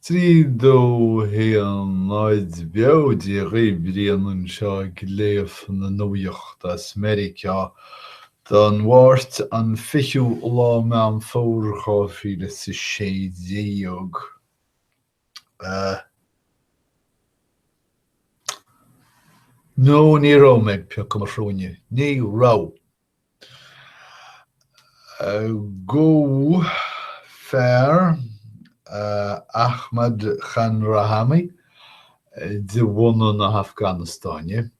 Trídó hé an náid beodí rébriann seo léamh na Nuacht as Meiriceá don bhairt an fichiú lá me an fórchá fíle sa sédíog. No ní ráméid pe go marróine, ní rá. Go fearr Ahmad Khan Rahami de bhunú na Afganistánne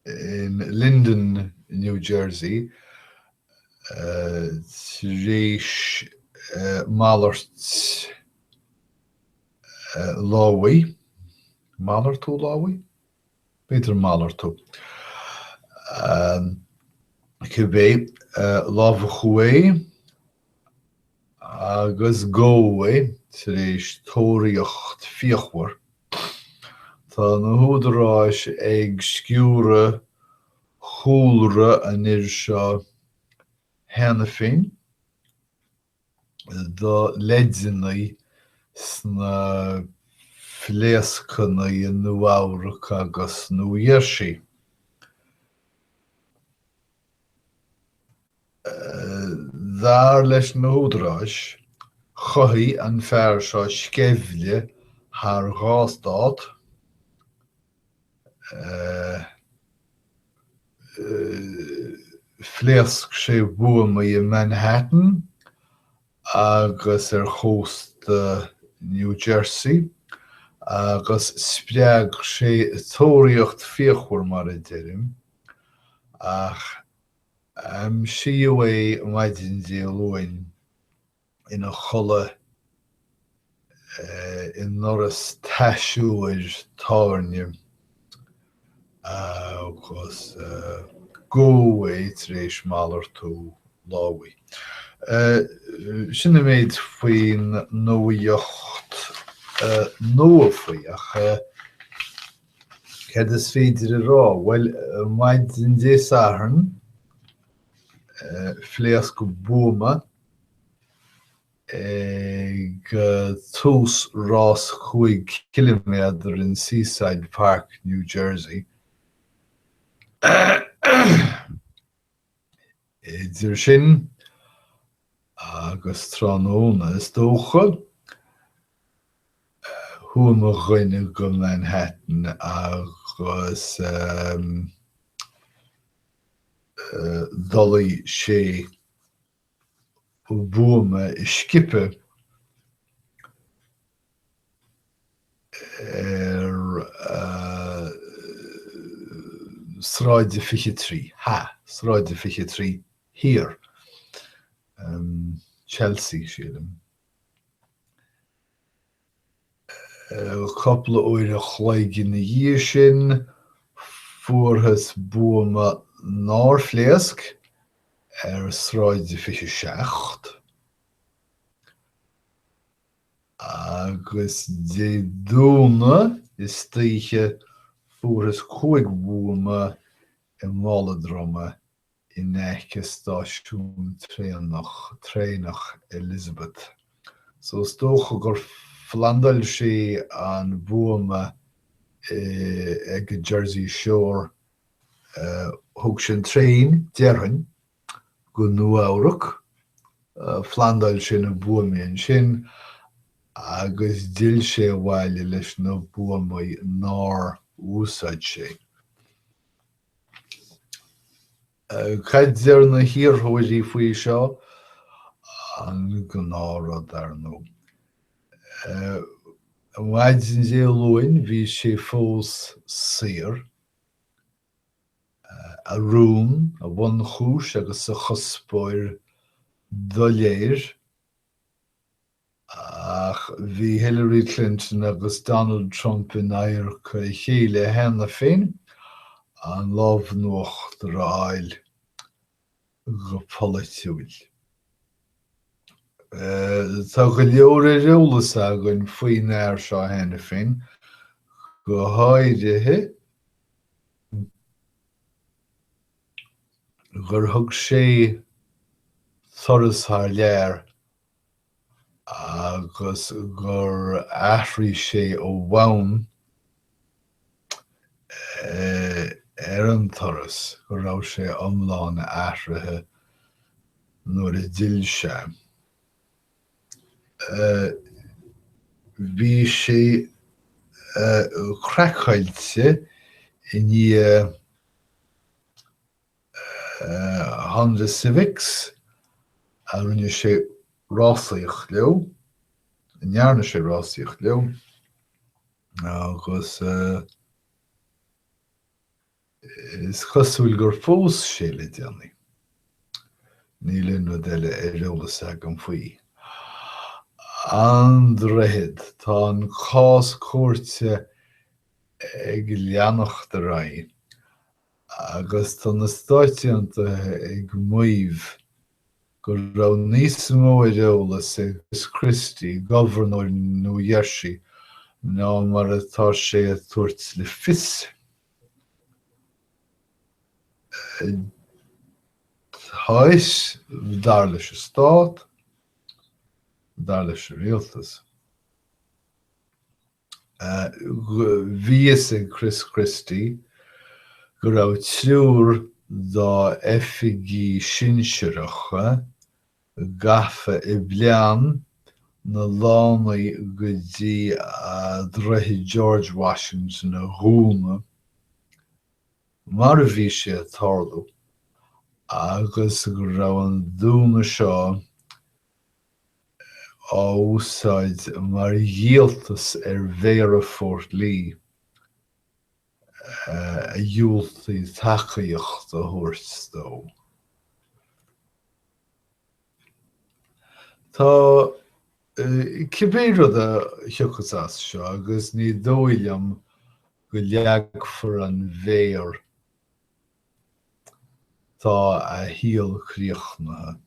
in Linden, New Jersey, rééis málairt lámhaí. Málar tú lámhaí? Beidir málar tú. Cibé lámha chué agus góhé rééis tóiríocht fíochmhar. Tá na húdaráis ag sciúra chúlra an ir seo hena féin do leidzinaí sna phléascanaí an Nuacht agus Nuacht. Dar leis na húdaráis chuthaí an fearr seo scéimhne thar ghástáit phléasc sé mbuamáil in Manhattan agus chóst New Jersey agus spreag sé tóiríocht fíochmhar mar a deireadh ach siú é maidin déalúin ina chola in noras taisiúir táirne agus góhé rééis málar tú lámhaí. Sinna méid faoin Nuacht nua faoi ach cad is féidir rá? Well, maidin dé saithreann phléasc buama ag tús rás 5 kilometer in Seaside Park, New Jersey. Idir sin agus tránóna is dócha thuama dhuine go Manhattan agus dolaí sé buama i scipe sráide 53. Sráide 53 here. Chelsea siadam. Coppla uaire chláige na dhí sin fuarthas buama nár phléasc sráide 56. Agus dé dúna is tíche fuarthas 5 buama i Máladroma i neice stáisiún trénach Elizabeth. So is dócha gur flandal sé an buama ag Jersey Shore thug sin tréin dearhain go Nuacht flandal sin na buamaíon sin agus dill sé bhaile leis na buamaí nár úsáid sé. Caid dear na híorthóirí faoi seo an go nárad ar nó. Maidin déalúin bhí sé fós saor a rún a bhain chúis agus a chospóir do léir ach bhí Hillary Clinton agus Donald Trump in air chu chéile hena féin an lámh nuacht ráil go politiúil. Tá go leor riolalas agan faoin air seo hena féin go háirithe gur thug sé soras thar léir agus gur aithrí sé ó bhain an toras go raibh sé iomlán aithrithe nuair a d'fhill sé. Bhí sé creachailte I ní Honda Civics a rinne sé rásaíocht leo, nearna sé rásaíocht leo, agus is chosúil gur fós sé le déanaí. Ní linn rud eile éireolalas agam faoi. An Droichead tá an cás cuairte ag leannacht a raibh, agus tá na stáitianta ag maomh gur raibh níos mó éireolalas agus Christie, Governor New Jersey, ná mar atá sé a tuairt le fios. Thais dar leis a stát, dar leis a rialtas. Bhí ag Christie go raibh triúr dá oifigí sinsearacha gafa I bhliain na lánaí go dtí Droichead George Washington a dhúna, mar a bhí sé a tarlú, agus go raibh an dúna seo á úsáid mar dhialtas mhéar a Fort Lee a dhiúltaí tacaíocht a thuairt dó. Tá cibé rud a thiocas as seo agus ní dóilem go leagfar an mhéar tá a thíol críochnathe,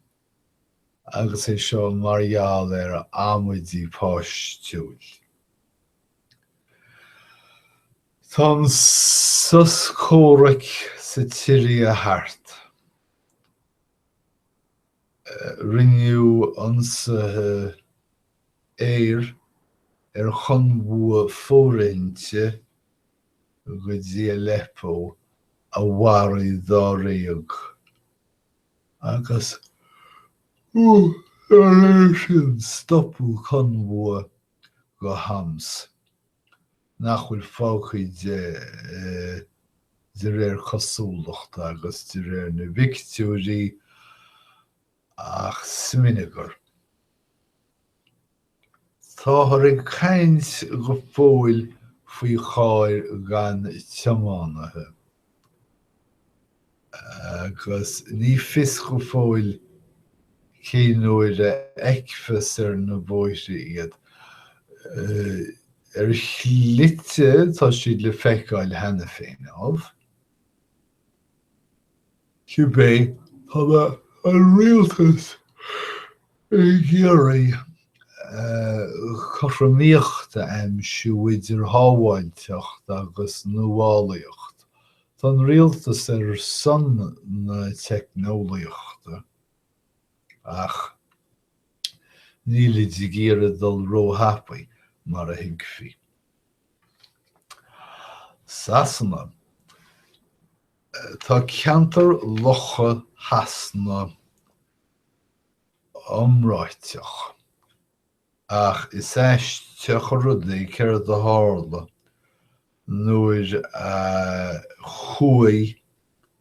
agus é seo margheall amuidí páistúil. Tá sus córaich sa tírí a thart. Rinneadh ionsaithe éir chun bua fórainte go dtí Aleppo a mharaigh dá réag. Agus sin stopú chun bua go Hams. Nach bhfuil fágthaí de réir cosúlacht agus de réir na victúirí ach sminigar. Tá ag caint go fóil faoi Cairr gan Tiománaithe. Agus ní fios go fóil cé nuair a eicfeas na bóithre iad. Chlitte tá siad le feiceáil hena féin ábh. Cibé tá an rialtas ag géirí chothraíochta siúidir hábhailteacht agus nuálaíocht. Tá an rialtas son na teicneolaíochta ach níl iad géire dul róthapaí mar a hincfí. Sasanna, tá ceantar locha hasna Amhrastach, ach is éisteach rudaí Cairr de hála nuair chuaigh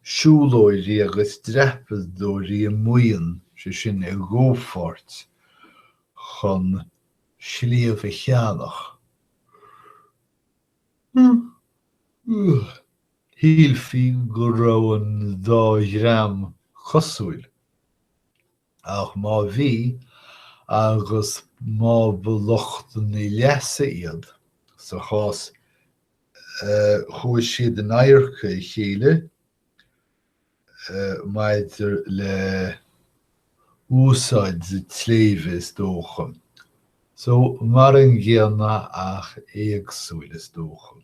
siúlóirí agus dreapadóirí muoin sé sin ag ggófort chun slíomh a cheannach. Thílfí go raibh an dá ghream chosúil, ach má bhí agus má buluchtan í leasa iad sa chás chuaigh siad an oidhreacha I chéile maidir le úsáid sa tléamh is dócha. So mar an gcéanna ach éagsúil is dócha.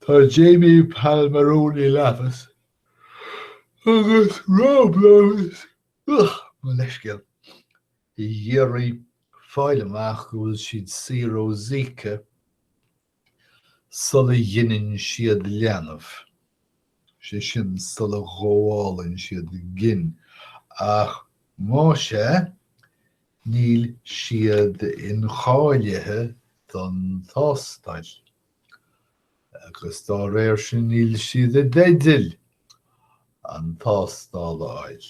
Tá Jamie Palmeroni leafas agus Rob leafas leiscéal I dhéirí fáil amach go bhfuil siad saoire ó Zíce sulla dhéanann siad leanamh. Sé sin sulla ghábhálann siad ginn ach má sé níl siad in cháilethe don tástáil. Agus dá réir sin níl siad a d'eideal an tástáil áil.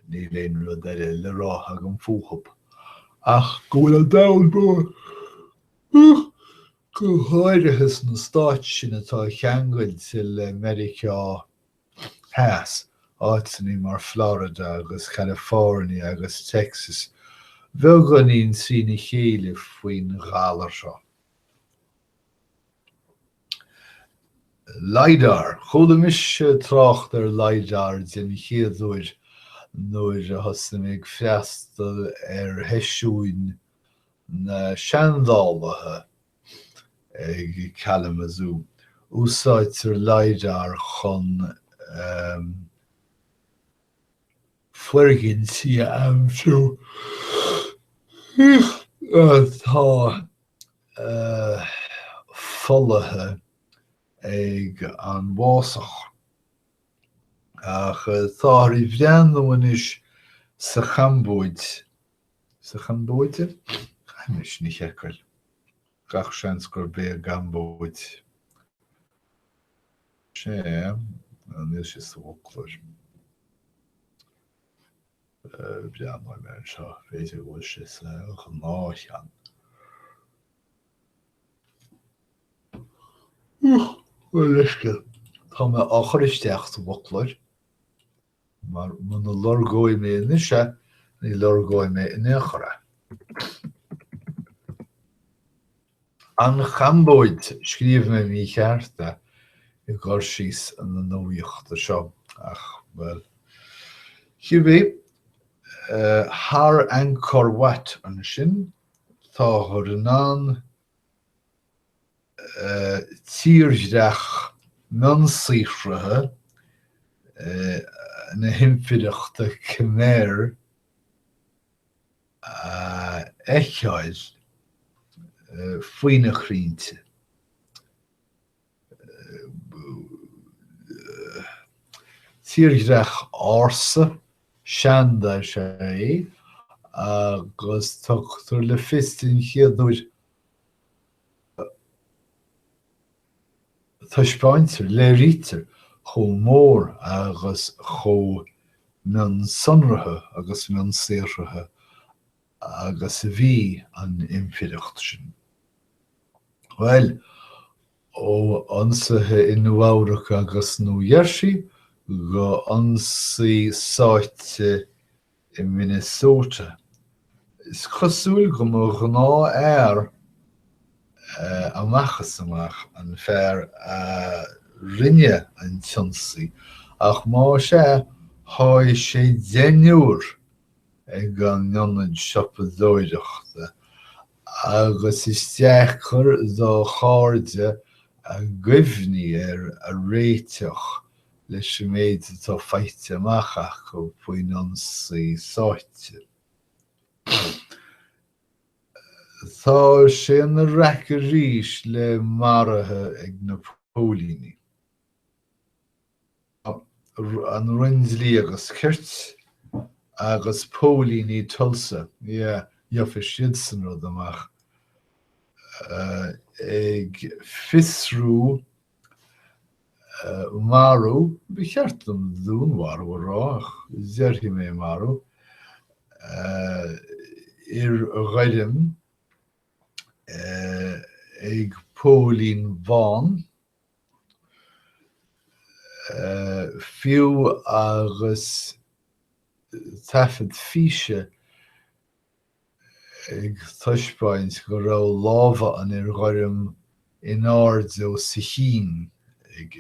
Níl éon rud eile le rátha an fúthab. Ach go bhfuil an domhan go háirithes na Stáit sin atá cheangail til Meiriceá theas áitaní mar Florida agus California agus Texas. Bheadh íon sína chéile faoin ghalar seo. LiDAR, chudamis trácht LiDAR den chéadúir nuair a thosa mbeidh freastal heisiúin na seandálathe ag Kalamazoo. Úsáidtear LiDAR chun fuirginn si amsú tá folathe ag an bhásach. Ach tá I bhreanúin is sa chambóid. Sa chambóide? Chaimis ní checail. Gach seans gur bé gambóid. Sé, an is is sa bhoclóir. Bhreanúin mar seo, féidir bhfuil sé sa gnáithean. Leisce, tá me ácharisteach sa bhoclóir, mar muna lorgóid mé inise, ní lorgóid mé in éachara. An chambóid scríomh mé mí chearta I gcur síos an na Nuacht seo. Ach, well, chiúbé, thar Angkor Wat an sin, tá chur an tírdheach mionsíochrathe na himpireachta Cairr eiceáil faoin na chraonnte. Tírdheach ársa, seanda sé, agus tuchttar le fistin chéadúir Tuispeintear le rítar chomh mór agus chomh mion sonrathe agus mion saorathe agus bhí an impireacht sin. Well, ó ansathe in Nuacht agus New-Jersey go ansaí sáite in Minnesota. Is cosúil go mo gná air amachchas amach an fearr rinne an tionsaí ach má sé háid sé déniúr ag an nionad siopadóireachta agus is deachar dá cháirde a gcuimhní a réiteach leis méid atá feite amachach go faoin ansaí sáite. Tá sé na raice ríis le marathe ag na pólíní. An rinslí agus cirt agus pólíní Tulsa, Joffe siad san rud amach. Ag fisrú marú, bhí cheartlam dún marú arách, zeirtí mé marú, gairim ag pólín bhán, fiú agus tafad físe ag tuispeint go raibh lámha an gairim in áard ó Sicín ag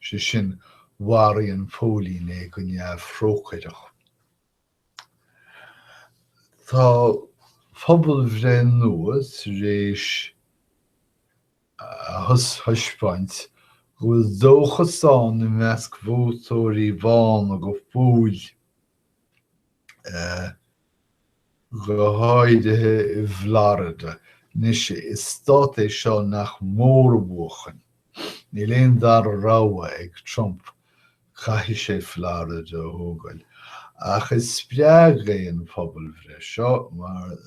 sé sin waríon pólín ag go neamh fróchaireach. Tá phobal bhrein nuas rééis thuispeint go bhfuil dóchasán I measc vótóirí bhán a go fúil go háidethe I bhláiride, nis is stát é seo nach mór buachan. Ní léon dar ráha ag Trump chaithí sé Florida thógáil. Ach is spreag réon pobl bhre seo, mar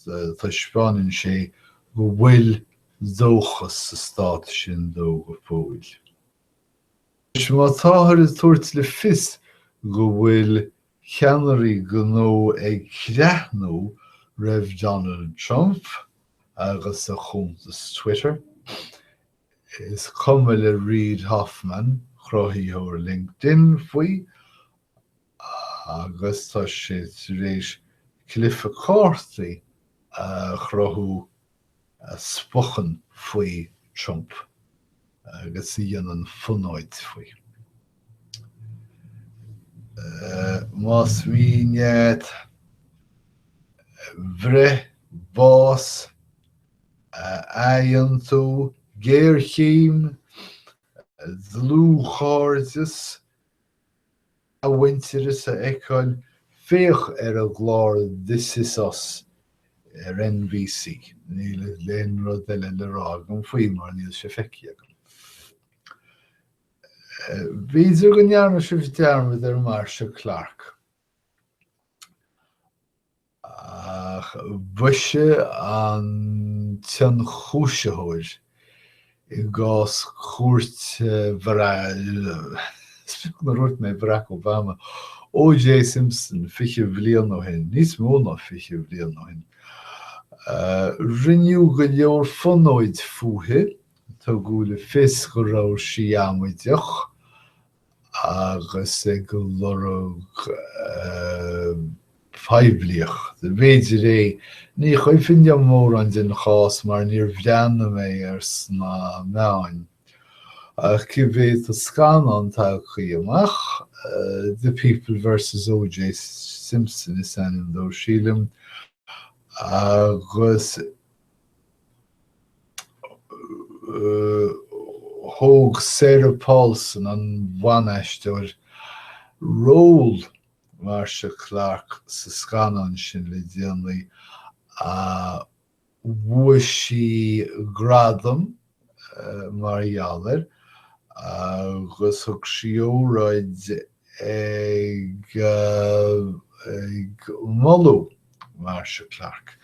tá spáinn sé go bhfuil dóchas sa stát sin dó go fóil. Is má táthar is tuairt le fios go bhfuil cheannairí gnó ag creathnú raibh Donald Trump agus a chumtas Twitter. Is cuma le Reid Hoffman, chruthítheoir LinkedIn faoi, agus tá sé rééis Clifa Cártaí chruthú spochan faoi Trump agus í dhéanann funáid faoi. Más bhínead bhre, bás, aon tú, géirchím, dlúchártas, a winteris a eáil féoch a glár This Is Us NYC. Níl léon rud eile le rágam faoi mar níl sé feici agam. Bhíidir go nearna sibh dearmad Mairiceá Clark. Buise an tean chúiseóir I gás cuairt na ruirt mé Barack Obama. O.J. Simpson, 50 bliain ó shin, níos mó ná 50 bliain ó shin. Rinneadh go leor funáid fuaithe, tá go le fios go raibh sí amuideach, agus go lorg feidbliach. De bhéidir é, ní chuid finne mór an den chás mar níor bheanna mé sna meáin. Cibé a scan an táchaí amach, The People versus O.J. Simpson is an dó sílim, agus thóg Sarah Paulson an bhaineisteoir ról Mairiceá Clark sa scanan sin le déanaí bhuail sí gradam mar dheallir agus thug sí óráid ag molú Mairiceá Clark.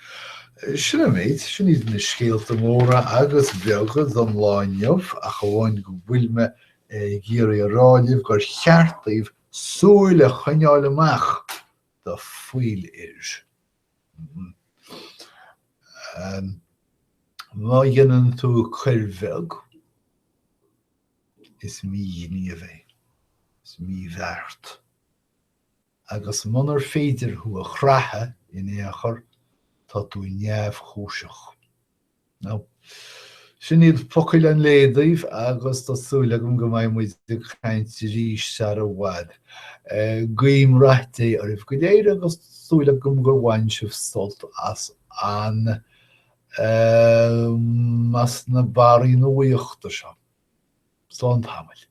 Sinna méid, sin iad na scéalta móra agus beagad an láinneamh a bháin go bhfuil me géirí a ráilíomh gur cheartaíomh súile chuineáil amach de fuil iris. Má dhéanann tú chuir bheag, is mí ní a bheith, is mí bheart. Agus munar féidir thu a chratha in éachar tá tú neamh chúiseach. No. Sin iad focail an léadaíomh agus tá súla go mbeidh muid chaint rís ar a bhad. Guím raithtaí aribh go léir agus súla gur bhain sibh stolt as an mas na barí na bhuíochta seo. Slán tamil.